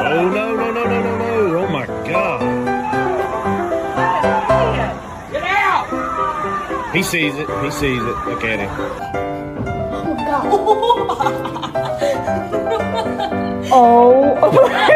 Oh, no, no, no, no, no, no. Oh, my God. Get out! He sees it. He sees it. Look at him. Oh my